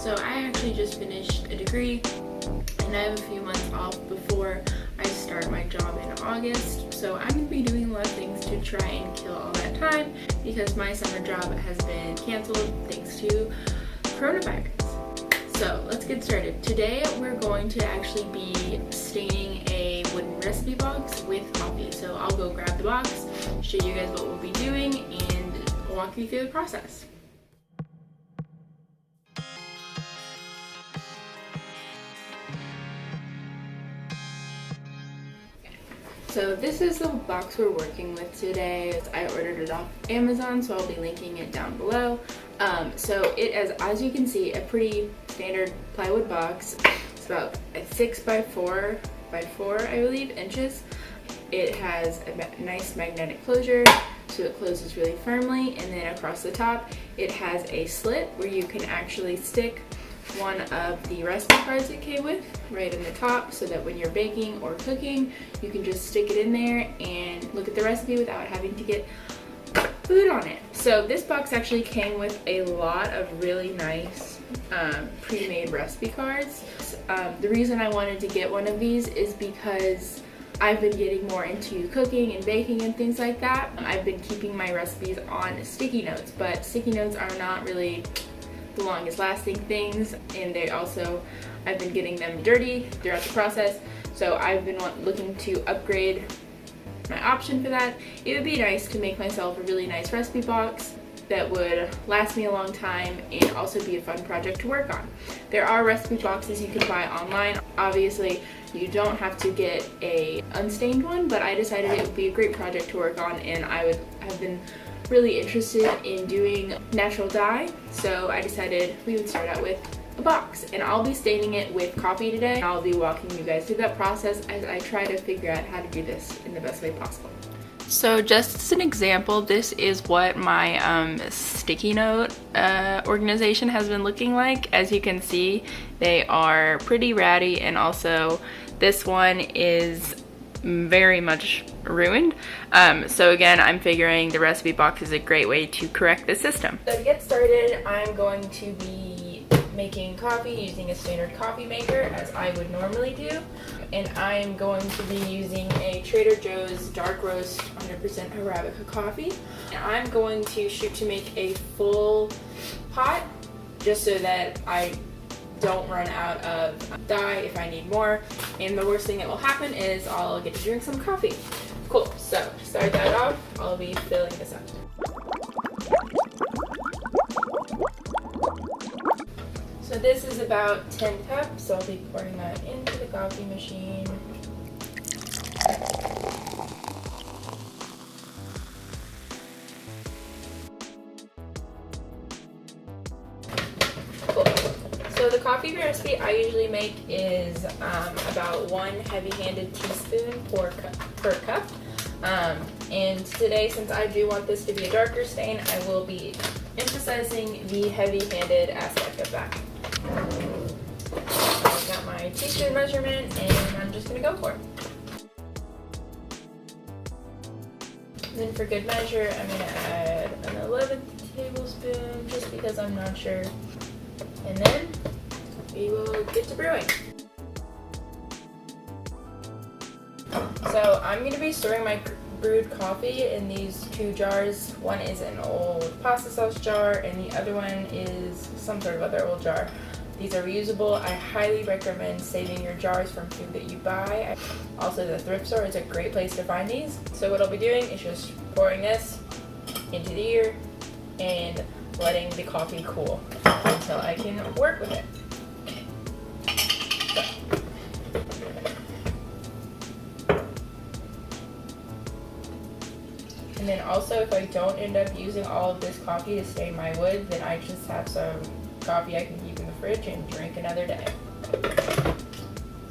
So I actually just finished a degree and I have a few months off before I start my job in August. So I'm going to be doing a lot of things to try and kill all that time because my summer job has been canceled thanks to coronavirus. So let's get started. Today we're going to actually be staining a wooden recipe box with coffee. So I'll go grab the box, show you guys what we'll be doing, and walk you through the process. So this is the box we're working with today. I ordered it off Amazon, so I'll be linking it down below. So it is, as you can see, a pretty standard plywood box. It's about a 6x4 I believe inches. It has a nice magnetic closure, so it closes really firmly, and then across the top it has a slit where you can actually stick one of the recipe cards it came with right in the top, so that when you're baking or cooking you can just stick it in there and look at the recipe without having to get food on it. So this box actually came with a lot of really nice pre-made recipe cards. The reason I wanted to get one of these is because I've been getting more into cooking and baking and things like that. I've been keeping my recipes on sticky notes, but sticky notes are not really the longest lasting things, and I've been getting them dirty throughout the process, so I've been looking to upgrade my option for that. It would be nice to make myself a really nice recipe box that would last me a long time and also be a fun project to work on. There are recipe boxes you can buy online. Obviously you don't have to get a unstained one, but I decided it would be a great project to work on, and I would have been really interested in doing natural dye, so I decided we would start out with a box, and I'll be staining it with coffee today. I'll be walking you guys through that process as I try to figure out how to do this in the best way possible. So just as an example, this is what my sticky note organization has been looking like. As you can see, they are pretty ratty, and also this one is very much ruined. So again, I'm figuring the recipe box is a great way to correct the system. So to get started, I'm going to be making coffee using a standard coffee maker as I would normally do, and I'm going to be using a Trader Joe's dark roast 100% Arabica coffee. And I'm going to shoot to make a full pot just so that I don't run out of dye if I need more, and the worst thing that will happen is I'll get to drink some coffee. Cool, so to start that off, I'll be filling this up. So this is about 10 cups, so I'll be pouring that into the coffee machine. So the coffee recipe I usually make is about 1 heavy-handed teaspoon per cup. And today, since I do want this to be a darker stain, I will be emphasizing the heavy-handed aspect of that. I've got my teaspoon measurement, and I'm just going to go for it. And then for good measure, I'm going to add an 11th tablespoon just because I'm not sure. And then we will get to brewing. So I'm going to be storing my brewed coffee in these 2 jars. One is an old pasta sauce jar, and the other one is some sort of other old jar. These are reusable. I highly recommend saving your jars from food that you buy. Also, the thrift store is a great place to find these. So what I'll be doing is just pouring this into the ear and letting the coffee cool until I can work with it. And then also, if I don't end up using all of this coffee to stain my wood, then I just have some coffee I can keep in the fridge and drink another day.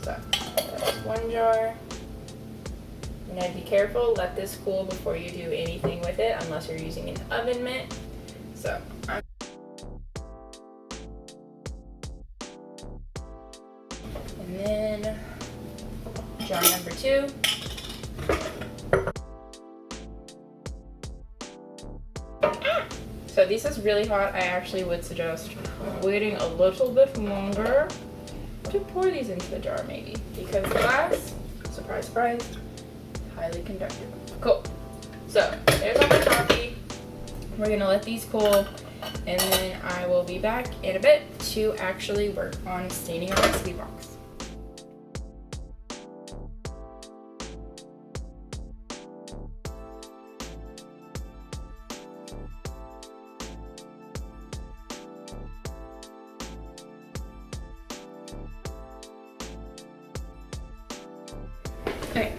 So that's 1 jar. And I'd be careful, let this cool before you do anything with it, unless you're using an oven mitt. So and then jar number 2. So So this is really hot. I actually would suggest waiting a little bit longer to pour these into the jar maybe, because glass, surprise, surprise, highly conductive. Cool. So there's all my coffee. We're gonna let these cool, and then I will be back in a bit to actually work on staining our recipe box. Okay,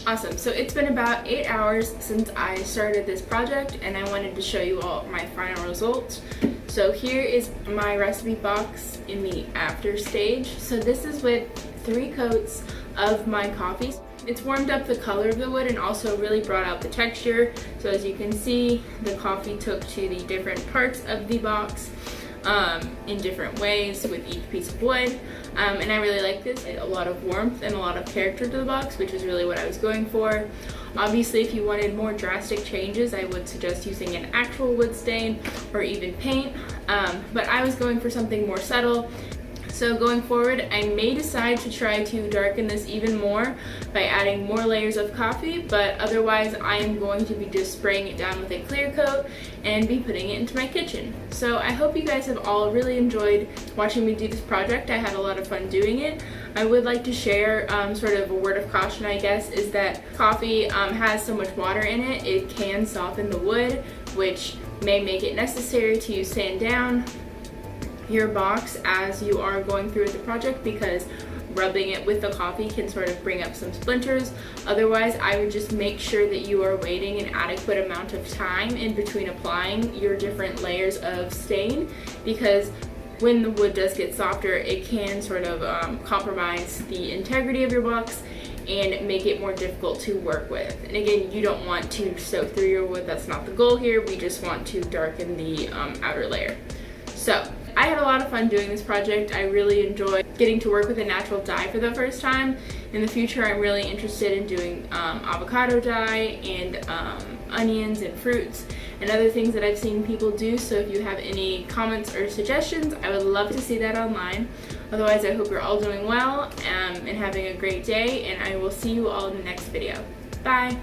awesome. So it's been about 8 hours since I started this project, and I wanted to show you all my final results. So here is my recipe box in the after stage. So this is with 3 coats of my coffee. It's warmed up the color of the wood and also really brought out the texture. So as you can see, the coffee took to the different parts of the box in different ways with each piece of wood, and I really like this. A lot of warmth and a lot of character to the box, which is really what I was going for. Obviously, if you wanted more drastic changes, I would suggest using an actual wood stain or even paint, but I was going for something more subtle. So going forward, I may decide to try to darken this even more by adding more layers of coffee, but otherwise I am going to be just spraying it down with a clear coat and be putting it into my kitchen. So I hope you guys have all really enjoyed watching me do this project. I had a lot of fun doing it. I would like to share sort of a word of caution, I guess, is that coffee has so much water in it, it can soften the wood, which may make it necessary to use sand down your box as you are going through with the project, because rubbing it with the coffee can sort of bring up some splinters. Otherwise, I would just make sure that you are waiting an adequate amount of time in between applying your different layers of stain, because when the wood does get softer, it can sort of compromise the integrity of your box and make it more difficult to work with. And again, you don't want to soak through your wood. That's not the goal here. We just want to darken the outer layer. So I had a lot of fun doing this project. I really enjoyed getting to work with a natural dye for the first time. In the future, I'm really interested in doing avocado dye and onions and fruits and other things that I've seen people do. So if you have any comments or suggestions, I would love to see that online. Otherwise, I hope you're all doing well and having a great day, and I will see you all in the next video. Bye!